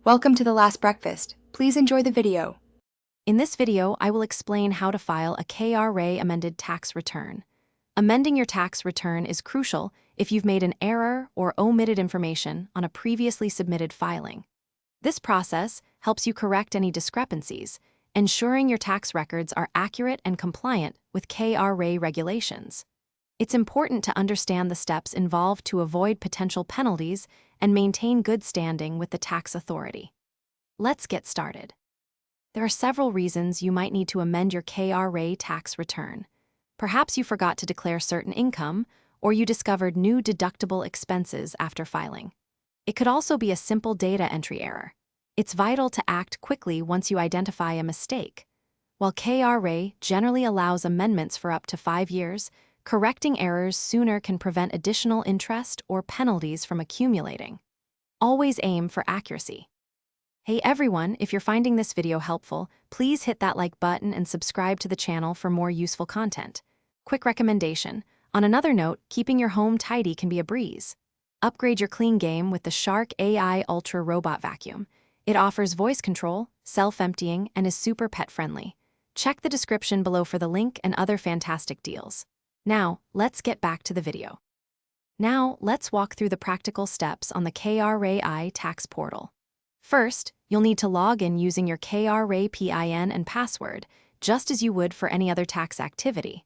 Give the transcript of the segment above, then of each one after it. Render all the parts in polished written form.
Welcome to The Last Breakfast. Please enjoy the video. In this video, I will explain how to file a KRA Amended tax return. Amending your tax return is crucial if you've made an error or omitted information on a previously submitted filing. This process helps you correct any discrepancies, ensuring your tax records are accurate and compliant with KRA regulations. It's important to understand the steps involved to avoid potential penalties and maintain good standing with the tax authority. Let's get started. There are several reasons you might need to amend your KRA tax return. Perhaps you forgot to declare certain income, or you discovered new deductible expenses after filing. It could also be a simple data entry error. It's vital to act quickly once you identify a mistake. While KRA generally allows amendments for up to 5 years, correcting errors sooner can prevent additional interest or penalties from accumulating. Always aim for accuracy. Hey everyone, if you're finding this video helpful, please hit that like button and subscribe to the channel for more useful content. Quick recommendation. On another note, keeping your home tidy can be a breeze. Upgrade your clean game with the Shark AI Ultra Robot Vacuum. It offers voice control, self-emptying, and is super pet-friendly. Check the description below for the link and other fantastic deals. Now, let's get back to the video. Now, let's walk through the practical steps on the KRA tax portal. First, you'll need to log in using your KRA PIN and password, just as you would for any other tax activity.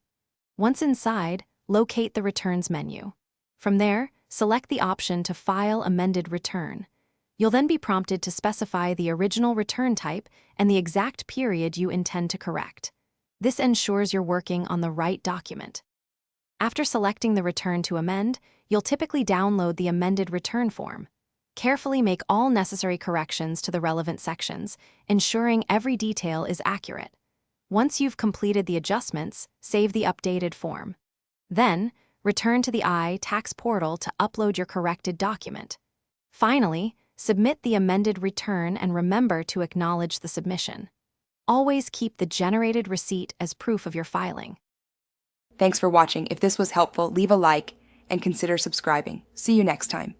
Once inside, locate the Returns menu. From there, select the option to File Amended Return. You'll then be prompted to specify the original return type and the exact period you intend to correct. This ensures you're working on the right document. After selecting the return to amend, you'll typically download the amended return form. Carefully make all necessary corrections to the relevant sections, ensuring every detail is accurate. Once you've completed the adjustments, save the updated form. Then, return to the tax portal to upload your corrected document. Finally, submit the amended return and remember to acknowledge the submission. Always keep the generated receipt as proof of your filing. Thanks for watching. If this was helpful, leave a like and consider subscribing. See you next time.